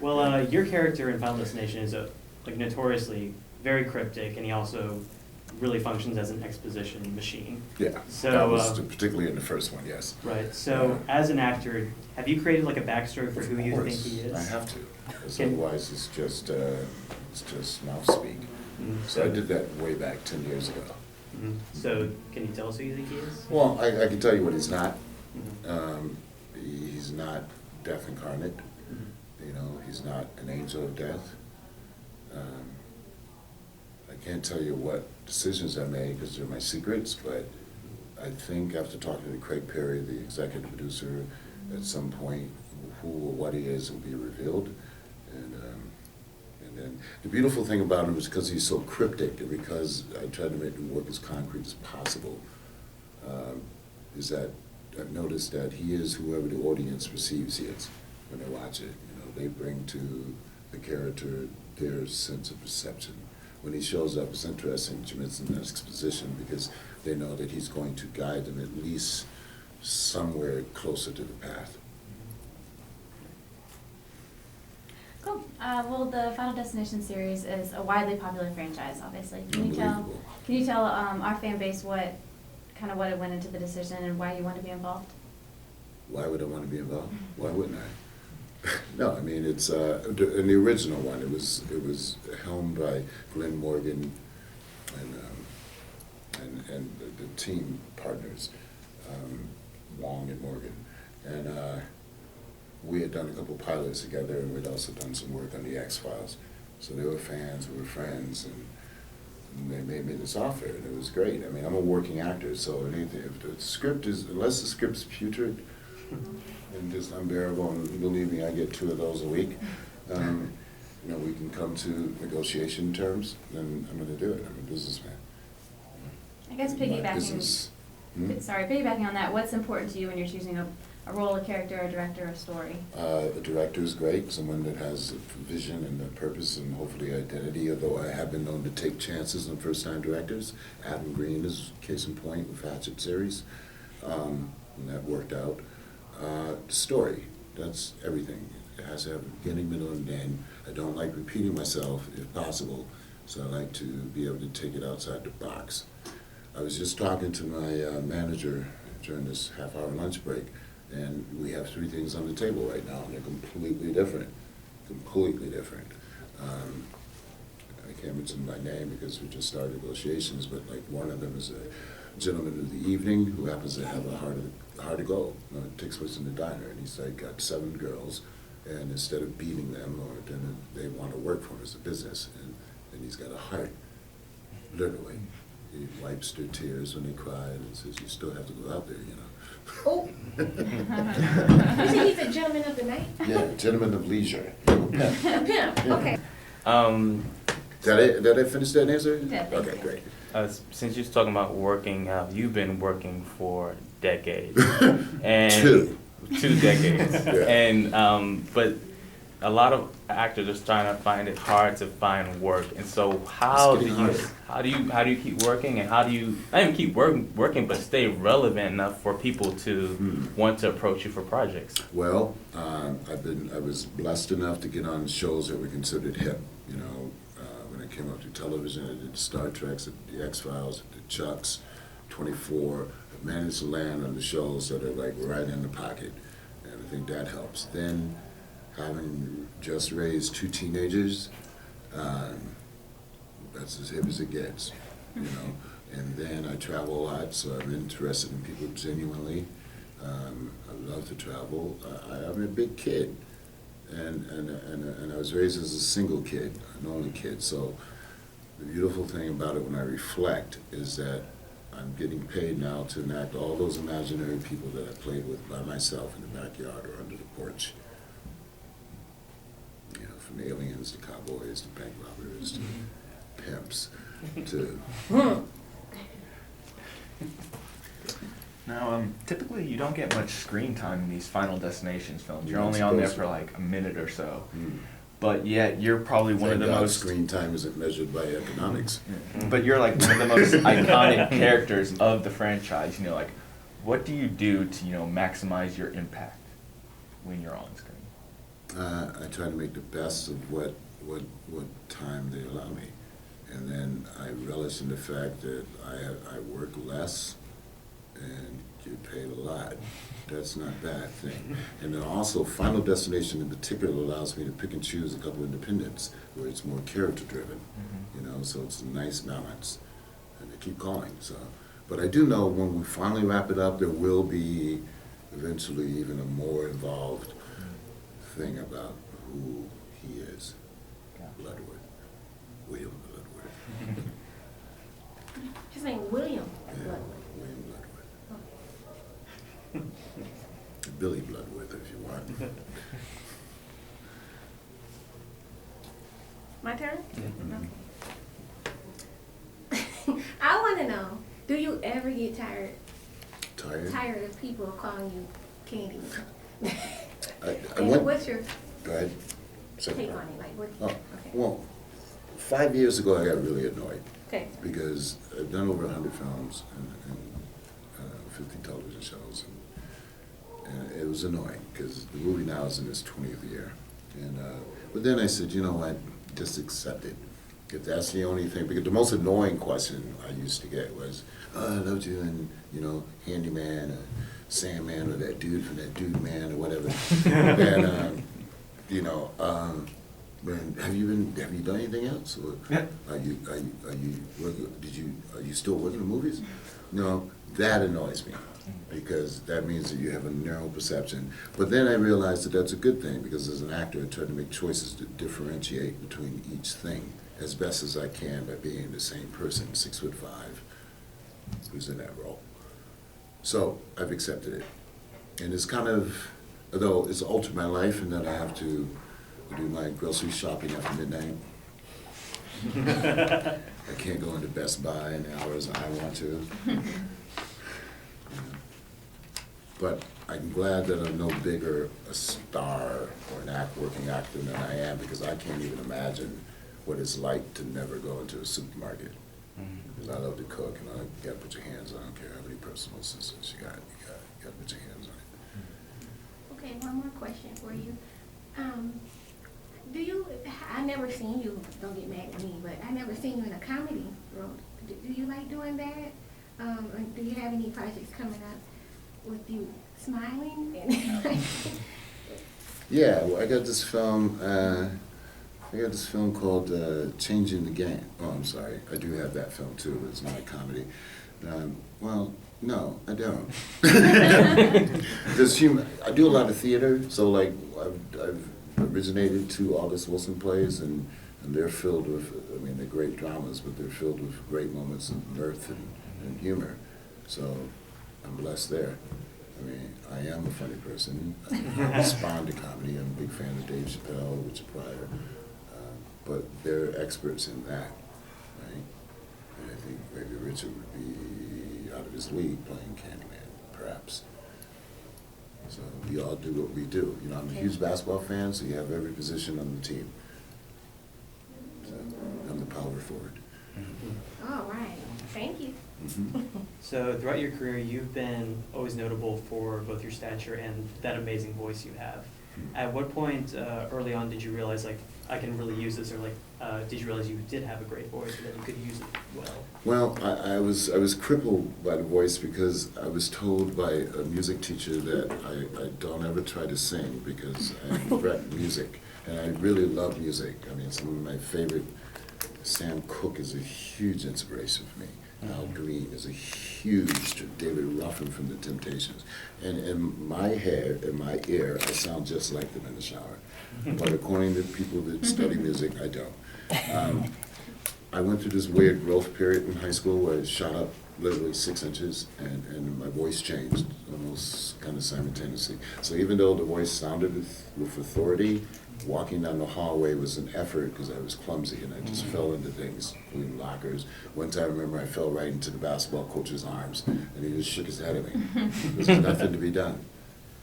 Well, your character in Final Destination is like notoriously very cryptic, and he also really functions as an exposition machine. Yeah, So, that was particularly in the first one, yes. Right. So, as an actor, have you created like a backstory for who you think he is? I have to, because Can- otherwise it's just mouth speak. So I did that way back 10 years ago. So, can you tell us who you think he is? Well, I can tell you what he's not. Mhm. He's not death incarnate. You know, he's not an angel of death. I can't tell you what decisions I made because they're my secrets, but I think after talking to Craig Perry, the executive producer, at some point, who or what he is will be revealed. And then the beautiful thing about him is because he's so cryptic, and because I tried to make him work as concrete as possible, is that I've noticed that he is whoever the audience perceives he is when they watch it. You know, they bring to the character their sense of perception. When he shows up, it's interesting, Jamit's in that exposition, because they know that he's going to guide them at least somewhere closer to the path. Cool. Well, the Final Destination series is a widely popular franchise, obviously. Can you tell our fan base what it went into the decision and why you want to be involved? Why would I want to be involved? Why wouldn't I? No, I mean, it's in the original one. It was helmed by Glenn Morgan and the team partners, Wong and Morgan, and we had done a couple pilots together, and we'd also done some work on the X-Files. So they were fans, we were friends, and they made me this offer, and it was great. I mean, I'm a working actor, so anything, if the script is, unless the script's putrid and just unbearable, and believe me, I get 2 of those a week, you know, we can come to negotiation terms, then I'm gonna do it. I'm a businessman. I guess piggybacking, piggybacking on that, what's important to you when you're choosing a role, a character, a director, a story? A director is great, someone that has a vision and a purpose and hopefully identity, although I have been known to take chances on first-time directors. Adam Green is case in point with Hatchet series, and that worked out. Story, that's everything. It has to have a beginning, middle, and end. I don't like repeating myself if possible, so I like to be able to take it outside the box. I was just talking to my manager during this half-hour lunch break, and we have 3 things on the table right now, and they're completely different. Completely different. I can't mention my name because we just started negotiations, but like one of them is a gentleman of the evening who happens to have a heart of gold. It takes place in the diner, and he's like got 7 girls, and instead of beating them, or then they want to work for him as a business, and he's got a heart, literally. He wipes their tears when they cry and says, "You still have to go out there, you know." Oh. You say he's a gentleman of the night? Yeah, gentleman of leisure. Pimp. A pimp, okay. Did I finish that answer? Yeah, thank Okay, you. great. Since you're talking about working, you've been working for decades. And 2 decades. Yeah. And but a lot of actors are trying to find it hard to find work. And so how do you keep working, and how do you not even keep working, but stay relevant enough for people to want to approach you for projects? Well, I was blessed enough to get on shows that were considered hip. You know, when I came up to television, I did the Star Treks, the X-Files, the Chucks, 24. I managed to land on the shows that are like right in the pocket, and I think that helps. Then, having just raised 2 teenagers, that's as hip as it gets, you know. And then I travel a lot, so I'm interested in people genuinely. I love to travel. I'm a big kid, and I was raised as a single kid, an only kid. So the beautiful thing about it when I reflect is that I'm getting paid now to enact all those imaginary people that I played with by myself in the backyard or under the porch. You know, from aliens to cowboys to bank robbers to pimps to... Now, typically you don't get much screen time in these Final Destinations films. You're only on there for like a minute or so. But yet you're probably one of the most... Screen time isn't measured by economics. But you're like one of the most iconic characters of the franchise. You know, like, what do you do to, you know, maximize your impact when you're on screen? I I try to make the best of what time they allow me. And then I relish in the fact that I work less and get paid a lot. That's not a bad thing. And then also, Final Destination in particular allows me to pick and choose a couple of independents where it's more character driven, you know, so it's a nice balance. And they keep calling, so. But I do know when we finally wrap it up, there will be eventually even a more involved thing about who he is. Bloodworth. William Bloodworth. His name William Yeah, Bloodworth. William Bloodworth. Billy Bloodworth, if you want. My turn? Mhm. Okay. I want to know, do you ever get tired Tired? of people calling you Candy? I And went, what's your go ahead. Second take part. on it? Like, what? Oh, Okay. well, 5 years ago I got really annoyed Okay. because I've done over 100 films and 50 television shows, and it was annoying because the movie now is in its 20th year. And but then I said, you know what, just accept it. If that's the only thing, because the most annoying question I used to get was, oh, I loved you in, you know, Handyman or Sandman or that dude from that Dude Man or whatever. And you know, man, have you done anything else? Or are you working, are you still working in movies? No, that annoys me because that means that you have a narrow perception. But then I realized that that's a good thing because as an actor, I try to make choices to differentiate between each thing as best as I can by being the same person, 6'5", who's in that role. So I've accepted it. And it's kind of, although it's altered my life in that I have to do my grocery shopping after midnight. I can't go into Best Buy in the hours I want to. But I'm glad that I'm no bigger a star or an working actor than I am because I can't even imagine what it's like to never go into a supermarket. Because I love to cook and you gotta put your hands on it. I don't care how many personal assistants you gotta put your hands on it. Okay, one more question for you. I never seen you, don't get mad at me, but I never seen you in a comedy role. Do you like doing that? Or do you have any projects coming up with you smiling? Yeah, well, I got this film called Changing the Game. Oh, I'm sorry. I do have that film too, but it's not a comedy. Well, no, I don't. There's humor. I do a lot of theater, so like I've originated 2 August Wilson plays, and they're filled with, I mean, they're great dramas, but they're filled with great moments of mirth and humor. So I'm blessed there. I mean, I am a funny person. I respond to comedy. I'm a big fan of Dave Chappelle, Richard Pryor. But they're experts in that, right? And I think maybe Richard would be out of his league playing Candyman, perhaps. So we all do what we do. You know, I'm a huge basketball fan, so you have every position on the team. So I'm the power forward. All right, thank you. Mhm. So throughout your career, you've been always notable for both your stature and that amazing voice you have. At what point early on did you realize, like, I can really use this, or like, did you realize you did have a great voice and that you could use it well? Well, I was crippled by the voice because I was told by a music teacher that I don't ever try to sing because I regret music, and I really love music. I mean, some of my favorite, Sam Cooke is a huge inspiration for me. Al Green is a huge, David Ruffin from The Temptations. And in my head, in my ear, I sound just like them in the shower. But according to people that study music, I don't. I went through this weird growth period in high school where it shot up literally 6 inches and my voice changed almost kind of simultaneously. So even though the voice sounded with authority, walking down the hallway was an effort because I was clumsy and I just fell into things, including lockers. One time I remember I fell right into the basketball coach's arms and he just shook his head at me. There's nothing to be done,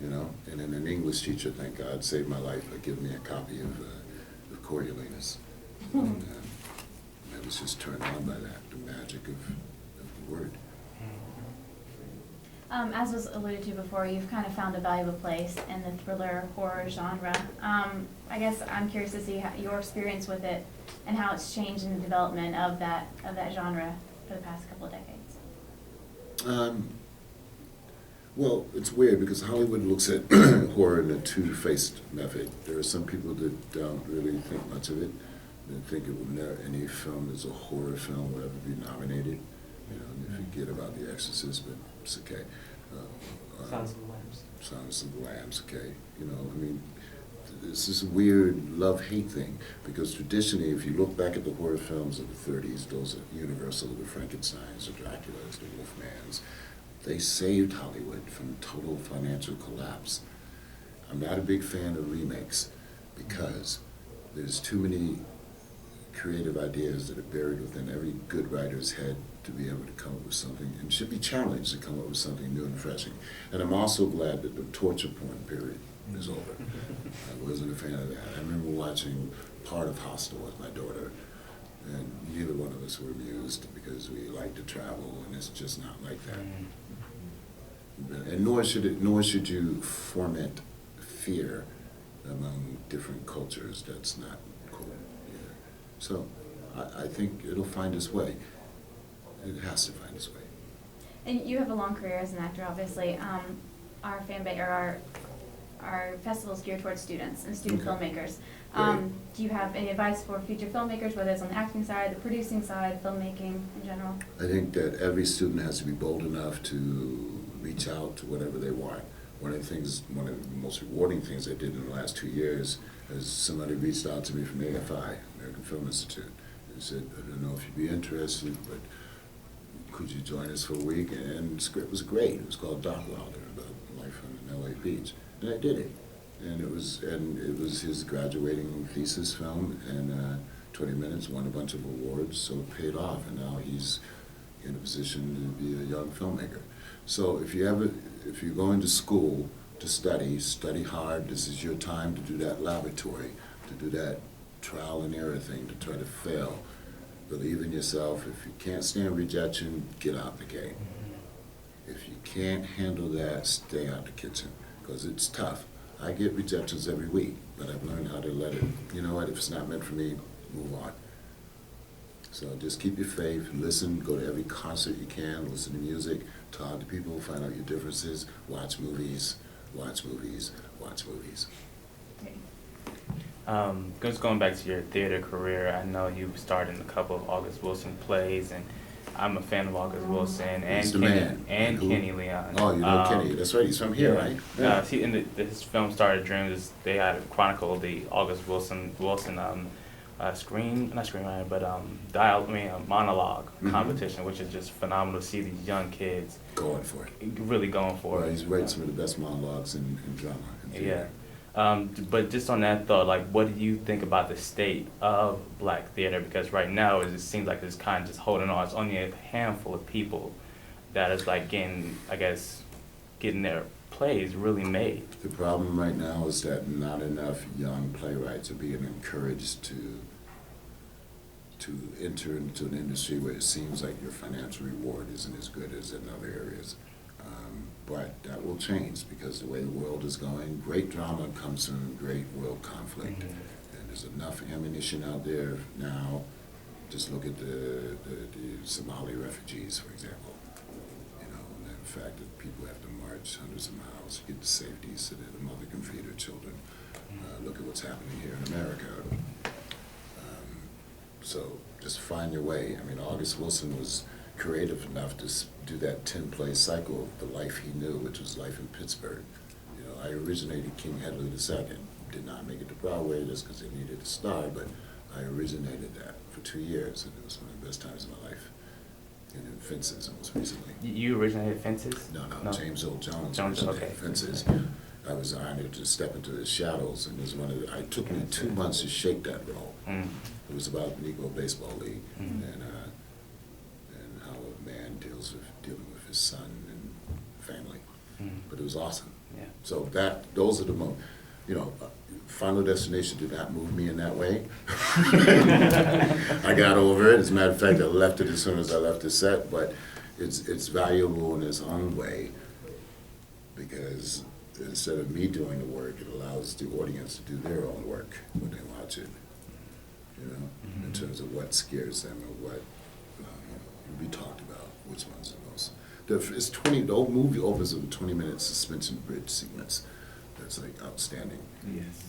you know? And then an English teacher, thank God, saved my life by giving me a copy of Coriolanus. And I was just turned on by that, the magic of the word. As was alluded to before, you've kind of found a valuable place in the thriller horror genre. I guess I'm curious to see your experience with it and how it's changed in the development of that genre for the past couple of decades. Well, it's weird because Hollywood looks at horror in a two-faced method. There are some people that don't really think much of it. They think it would never, any film is a horror film would ever be nominated. You know, and they forget about The Exorcist, but it's okay. Silence of the Lambs. Silence of the Lambs, okay. You know, I mean, it's this weird love-hate thing because traditionally, if you look back at the horror films of the 30s, those are Universal, the Frankensteins, the Draculas, the Wolfmans, they saved Hollywood from total financial collapse. I'm not a big fan of remakes because there's too many creative ideas that are buried within every good writer's head to be able to come up with something, and should be challenged to come up with something new and refreshing. And I'm also glad that the torture porn period is over. I wasn't a fan of that. I remember watching part of Hostel with my daughter, and neither one of us were amused because we like to travel, and it's just not like that. And nor should you foment fear among different cultures. That's not cool either. So I think it'll find its way. It has to find its way. And you have a long career as an actor, obviously. Our fan base, or our festival is geared towards students and student Okay. filmmakers. Right. Do you have any advice for future filmmakers, whether it's on the acting side, the producing side, filmmaking in general? I think that every student has to be bold enough to reach out to whatever they want. One of the most rewarding things I did in the last 2 years is somebody reached out to me from AFI, American Film Institute, and said, I don't know if you'd be interested, but could you join us for a week? And the script was great. It was called Doc Wilder, about life on LA Beach. And I did it. And it was his graduating thesis film, and 20 Minutes won a bunch of awards, so it paid off, and now he's in a position to be a young filmmaker. So if you're going to school to study hard. This is your time to do that laboratory, to do that trial and error thing, to try to fail. Believe in yourself. If you can't stand rejection, get out the gate. If you can't handle that, stay out the kitchen, because it's tough. I get rejections every week, but I've learned how to let it, you know what, if it's not meant for me, move on. So just keep your faith, listen, go to every concert you can, listen to music, talk to people, find out your differences, watch movies, watch movies, watch movies. Just going back to your theater career, I know you starred in a couple of August Wilson plays, and I'm a fan of August Wilson and He's the Kenny, man. and Who? Kenny Leon. Oh, you know Kenny, that's right, he's from here, right? Yeah. His film started Dreams. They had chronicled the August Wilson monologue competition, which is just phenomenal to see these young kids Going for it. really going for Well, it. he's writing some of the best monologues in drama. In theater. Yeah. But just on that thought, like, what do you think about the state of black theater? Because right now, it just seems like it's kind of just holding on. It's only a handful of people that is like getting their plays really made. The problem right now is that not enough young playwrights are being encouraged to enter into an industry where it seems like your financial reward isn't as good as in other areas. But that will change because the way the world is going, great drama comes from great world conflict. Mm-hmm. And there's enough ammunition out there now. Just look at the Somali refugees, for example. You know, and the fact that people have to march hundreds of miles to get to safety so that a mother can feed her children. Look at what's happening here in America. So just find your way. I mean, August Wilson was creative enough to do that 10-play cycle of the life he knew, which was life in Pittsburgh. You know, I originated King Hedley II. Did not make it to Broadway just because they needed a star, but I originated that for 2 years, and it was one of the best times of my life. And in Fences, most recently. You originated Fences? No, James Earl Jones Jones, originated okay. Fences. I was honored to step into the shadows, and it was it took me 2 months to shape that role. Mm. It was about Negro Baseball League, Mm. and how a man dealing with his son and family. Mm. But it was awesome. Yeah. So those are the moments. You know, Final Destination did not move me in that way. I got over it. As a matter of fact, I left it as soon as I left the set. But it's valuable in its own way because instead of me doing the work, it allows the audience to do their own work when they watch it. You know, in terms of what scares them or what we talked about, which one's the most. It's 20. The old movie opens with a 20-minute suspension bridge sequence. That's like outstanding. Yes.